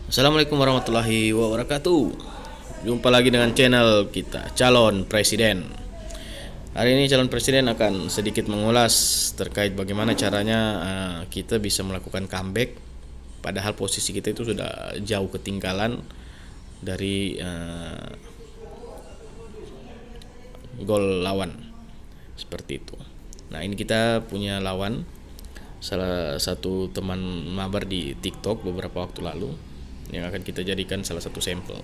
Assalamualaikum warahmatullahi wabarakatuh. Jumpa lagi dengan channel kita, Calon Presiden. Hari ini calon presiden akan sedikit mengulas terkait bagaimana caranya kita bisa melakukan comeback, padahal posisi kita itu sudah jauh ketinggalan dari gol lawan. Seperti itu. Nah, ini kita punya lawan, salah satu teman mabar di TikTok beberapa waktu lalu, yang akan kita jadikan salah satu sampel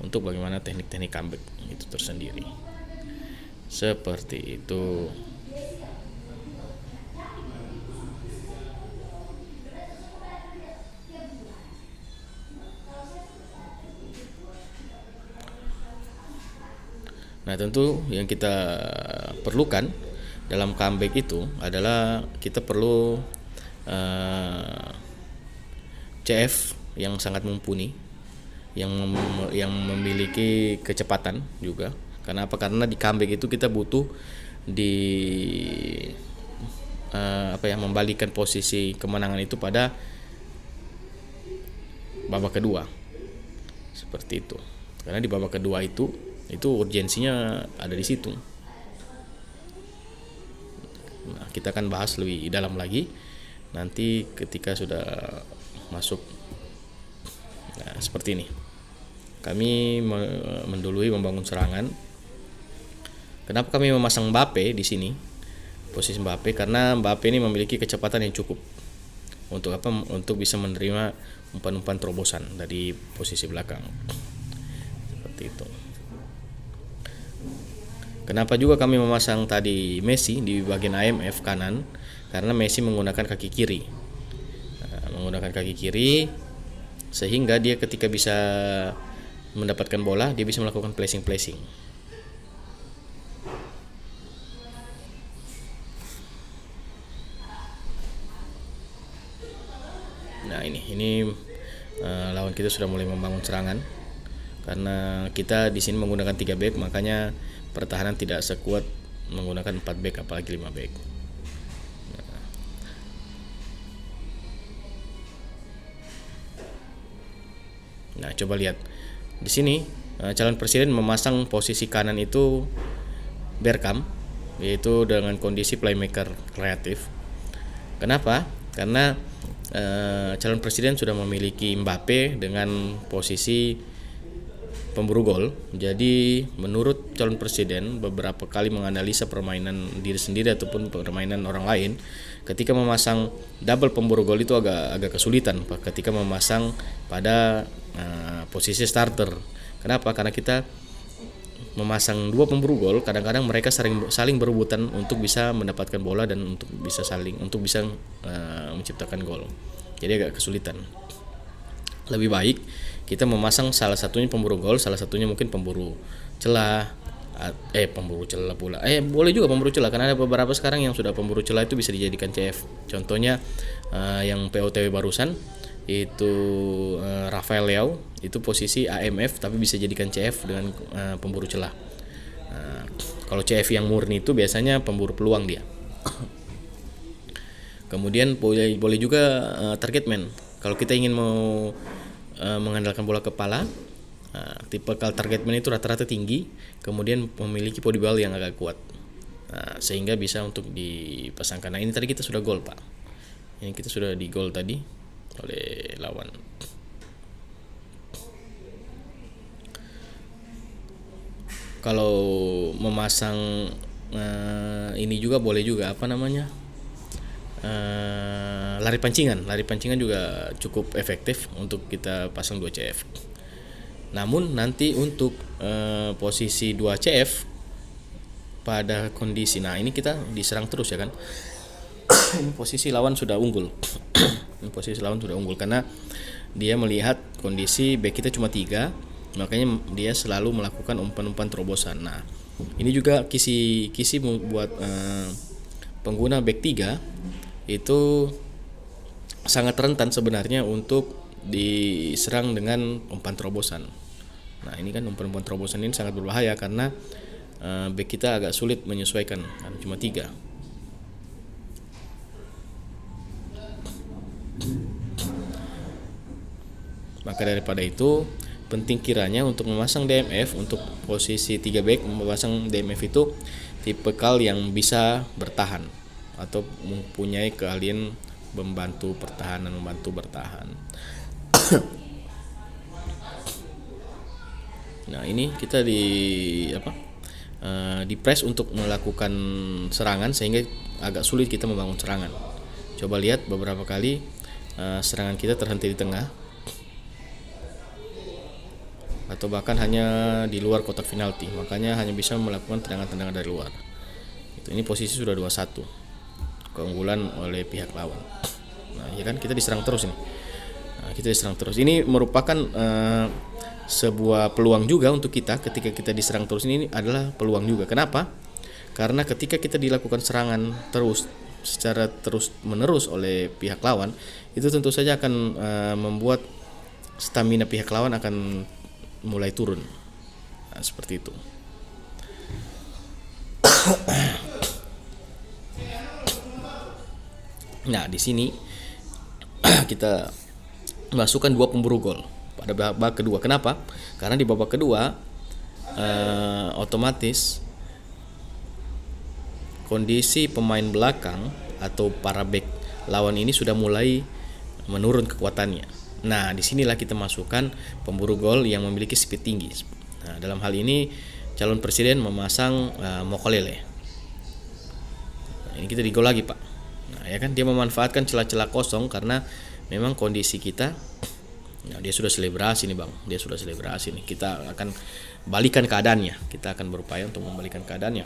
untuk bagaimana teknik-teknik comeback itu tersendiri. Seperti itu. Nah, tentu yang kita perlukan dalam comeback itu adalah kita perlu CF yang sangat mumpuni, yang memiliki kecepatan juga. Karena apa? Karena di comeback itu kita butuh di membalikan posisi kemenangan itu pada babak kedua. Seperti itu. Karena di babak kedua itu urgensinya ada di situ. Nah, kita akan bahas lebih dalam lagi nanti ketika sudah masuk. Nah, seperti ini. Kami mendului membangun serangan. Kenapa kami memasang Mbappe di sini? Posisi Mbappe karena Mbappe ini memiliki kecepatan yang cukup untuk apa? Untuk bisa menerima umpan-umpan terobosan dari posisi belakang. Seperti itu. Kenapa juga kami memasang tadi Messi di bagian IMF kanan? Karena Messi menggunakan kaki kiri. Menggunakan kaki kiri sehingga dia ketika bisa mendapatkan bola dia bisa melakukan placing. Nah, ini lawan kita sudah mulai membangun serangan karena kita di sini menggunakan 3 back, makanya pertahanan tidak sekuat menggunakan 4 back apalagi 5 back. Nah, coba lihat di sini calon presiden memasang posisi kanan itu Bergkamp, yaitu dengan kondisi playmaker kreatif. Kenapa? Karena calon presiden sudah memiliki Mbappe dengan posisi pemburu gol. Jadi menurut calon presiden beberapa kali menganalisa permainan diri sendiri ataupun permainan orang lain, ketika memasang double pemburu gol itu agak kesulitan ketika memasang pada posisi starter. Kenapa? Karena kita memasang 2 pemburu gol, kadang-kadang mereka saling berebutan untuk bisa mendapatkan bola dan untuk bisa menciptakan gol. Jadi agak kesulitan. Lebih baik kita memasang salah satunya pemburu gol, salah satunya mungkin pemburu celah. Pemburu celah pula. Boleh juga pemburu celah, karena ada beberapa sekarang yang sudah pemburu celah itu bisa dijadikan CF. Contohnya yang POTW barusan itu Rafael Leao itu posisi AMF tapi bisa jadikan CF dengan pemburu celah. Kalau CF yang murni itu biasanya pemburu peluang dia. Kemudian boleh juga target man. Kalau kita ingin mau mengandalkan bola kepala, tipe target man itu rata-rata tinggi, kemudian memiliki body ball yang agak kuat, sehingga bisa untuk dipasangkan. Nah, ini tadi kita sudah gol, Pak. Ini kita sudah di gol tadi oleh lawan. Kalau memasang ini juga boleh juga lari pancingan juga cukup efektif untuk kita pasang 2 CF. Namun nanti untuk posisi 2 CF pada kondisi, nah ini kita diserang terus ya kan. Ini posisi lawan sudah unggul. Ini posisi lawan sudah unggul karena dia melihat kondisi back kita cuma 3, makanya dia selalu melakukan umpan-umpan terobosan. Nah, ini juga kisi buat pengguna back 3 itu sangat rentan sebenarnya untuk diserang dengan umpan terobosan. Nah, ini kan umpan-umpan terobosan ini sangat berbahaya karena back kita agak sulit menyesuaikan, karena cuma 3. Maka daripada itu penting kiranya untuk memasang DMF untuk posisi 3 back, memasang DMF itu tipikal yang bisa bertahan atau mempunyai keahlian membantu pertahanan, membantu bertahan. Nah, ini kita di press untuk melakukan serangan sehingga agak sulit kita membangun serangan. Coba lihat beberapa kali serangan kita terhenti di tengah atau bahkan hanya di luar kotak penalti, makanya hanya bisa melakukan tendangan-tendangan dari luar. Ini posisi sudah 2-1 keunggulan oleh pihak lawan. Nah, ya kan kita diserang terus ini. Kita diserang terus. Ini merupakan sebuah peluang juga untuk kita. Ketika kita diserang terus, ini adalah peluang juga. Kenapa? Karena ketika kita dilakukan serangan terus secara terus menerus oleh pihak lawan, itu tentu saja akan membuat stamina pihak lawan akan mulai turun. Nah, seperti itu. Nah, di sini kita masukkan 2 pemburu gol pada babak kedua. Kenapa? Karena di babak kedua otomatis kondisi pemain belakang atau para back lawan ini sudah mulai menurun kekuatannya. Nah, disinilah kita masukkan pemburu gol yang memiliki speed tinggi. Nah, dalam hal ini calon presiden memasang Mokolele. Nah, ini kita di gol lagi, Pak. Nah, ya kan dia memanfaatkan celah-celah kosong karena memang kondisi kita. Nah, dia sudah selebrasi nih, Bang. Dia sudah selebrasi nih. Kita akan balikan keadaannya. Kita akan berupaya untuk membalikan keadaannya.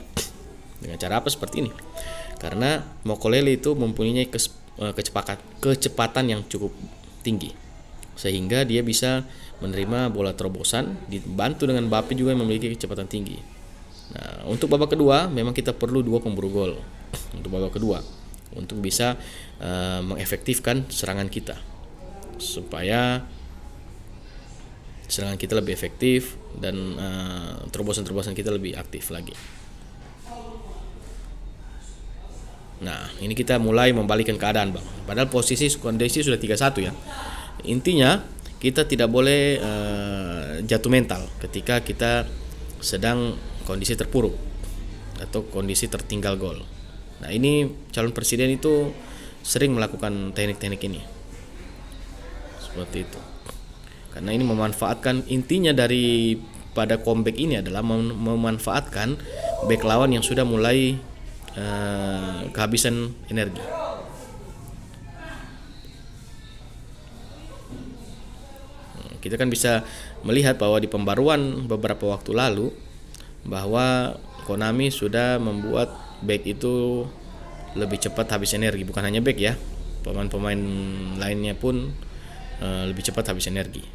Dengan cara apa? Seperti ini. Karena Mokolele itu mempunyai kecepatan yang cukup tinggi. Sehingga dia bisa menerima bola terobosan dibantu dengan Mbappe juga yang memiliki kecepatan tinggi. Nah, untuk babak kedua memang kita perlu 2 pemburu gol. Untuk babak kedua untuk bisa mengefektifkan serangan kita supaya serangan kita lebih efektif dan terobosan-terobosan kita lebih aktif lagi. Nah, ini kita mulai membalikkan keadaan, Bang. Padahal posisi kondisi sudah 3-1 ya. Intinya kita tidak boleh jatuh mental ketika kita sedang kondisi terpuruk atau kondisi tertinggal gol. Nah, ini calon presiden itu sering melakukan teknik-teknik ini. Seperti itu. Karena ini memanfaatkan, intinya dari pada comeback ini adalah memanfaatkan back lawan yang sudah mulai kehabisan energi. Kita kan bisa melihat bahwa di pembaruan beberapa waktu lalu bahwa Konami sudah membuat back itu lebih cepat habis energi. Bukan hanya back ya, pemain-pemain lainnya pun lebih cepat habis energi.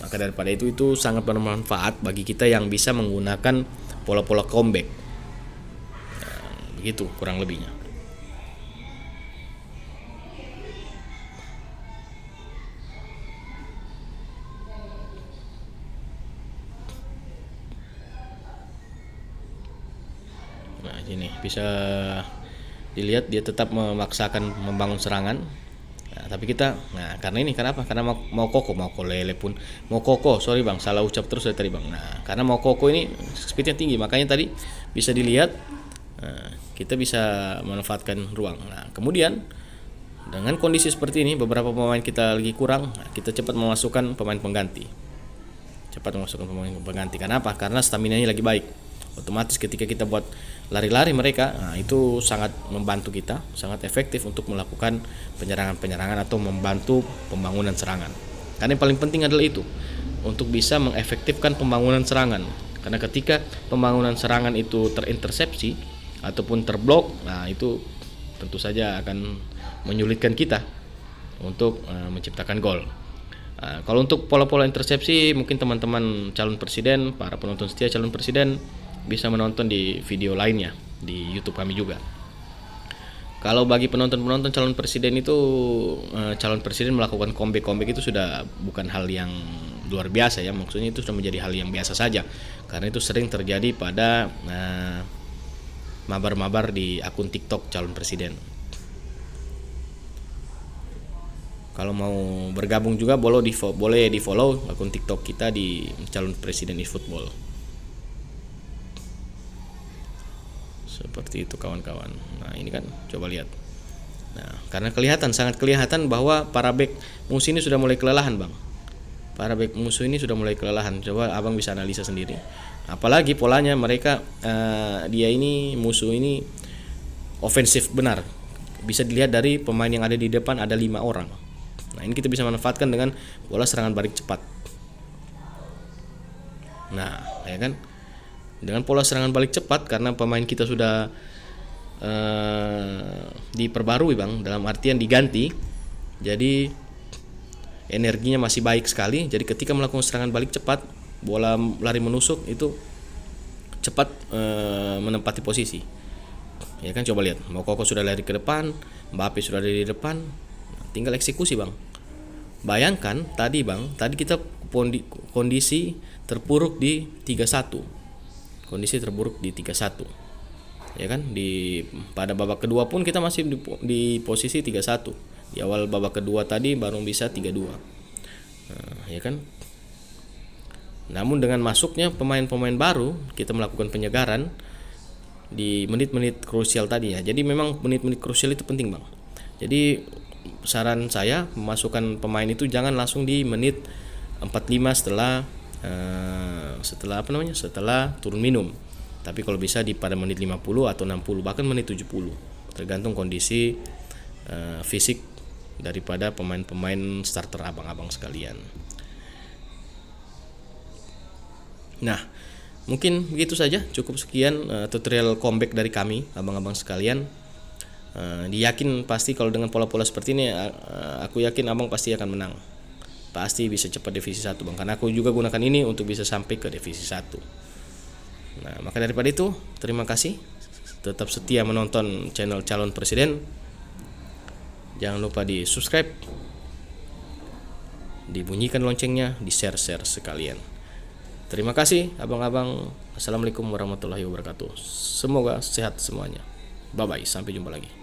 Maka daripada itu sangat bermanfaat bagi kita yang bisa menggunakan pola-pola comeback. Nah, begitu kurang lebihnya. Nah, ini bisa dilihat dia tetap memaksakan membangun serangan. Nah, tapi kita, karena ini kenapa? Karena mau Lele pun mau Koko, sorry Bang, salah ucap terus dari tadi Bang. Nah, karena mau Koko ini speednya tinggi, makanya tadi bisa dilihat kita bisa memanfaatkan ruang. Nah, kemudian dengan kondisi seperti ini, beberapa pemain kita lagi kurang, kita cepat memasukkan pemain pengganti. Kenapa? Karena stamina-nya lagi baik. Otomatis ketika kita buat lari-lari mereka, itu sangat membantu kita, sangat efektif untuk melakukan penyerangan-penyerangan atau membantu pembangunan serangan. Karena yang paling penting adalah itu, untuk bisa mengefektifkan pembangunan serangan. Karena ketika pembangunan serangan itu terintersepsi ataupun terblok, itu tentu saja akan menyulitkan kita untuk menciptakan gol. Kalau untuk pola-pola intersepsi, mungkin teman-teman calon presiden, para penonton setia calon presiden bisa menonton di video lainnya di YouTube kami juga. Kalau bagi penonton calon presiden itu, calon presiden melakukan comeback itu sudah bukan hal yang luar biasa ya. Maksudnya itu sudah menjadi hal yang biasa saja. Karena itu sering terjadi pada mabar-mabar di akun TikTok calon presiden. Kalau mau bergabung juga boleh di follow akun TikTok kita di calon presiden eFootball. Seperti itu kawan-kawan. Nah ini kan coba lihat. Nah karena sangat kelihatan bahwa para back musuh ini sudah mulai kelelahan bang. Para back musuh ini sudah mulai kelelahan. Coba abang bisa analisa sendiri. Apalagi polanya mereka musuh ini ofensif benar. Bisa dilihat dari pemain yang ada di depan ada 5 orang. Nah ini kita bisa manfaatkan dengan bola serangan balik cepat. Nah ya kan, dengan pola serangan balik cepat karena pemain kita sudah diperbarui bang, dalam artian diganti, jadi energinya masih baik sekali. Jadi ketika melakukan serangan balik cepat, bola lari menusuk itu cepat menempati posisi. Ya kan, coba lihat, Moukoko sudah lari ke depan, Mbappe sudah ada di depan, tinggal eksekusi bang. Bayangkan tadi kita kondisi terpuruk di 3-1. Kondisi terburuk di 3-1. Ya kan, pada babak kedua pun kita masih di posisi 3-1. Di awal babak kedua tadi baru bisa 3-2. Ya kan? Namun dengan masuknya pemain-pemain baru, kita melakukan penyegaran di menit-menit krusial tadi ya. Jadi memang menit-menit krusial itu penting bang. Jadi saran saya, memasukkan pemain itu jangan langsung di menit 45 setelah turun minum. Tapi kalau bisa pada menit 50 atau 60, bahkan menit 70, tergantung kondisi fisik daripada pemain-pemain starter abang-abang sekalian. Nah, mungkin begitu saja, cukup sekian tutorial comeback dari kami abang-abang sekalian. Diyakin pasti kalau dengan pola-pola seperti ini, aku yakin abang pasti akan menang. Pasti bisa cepat divisi 1 bang, karena aku juga gunakan ini untuk bisa sampai ke divisi 1. Nah, maka daripada itu, terima kasih. Tetap setia menonton channel Calon Presiden. Jangan lupa di subscribe, dibunyikan loncengnya, di share sekalian. Terima kasih abang-abang. Assalamualaikum warahmatullahi wabarakatuh. Semoga sehat semuanya. Bye bye, sampai jumpa lagi.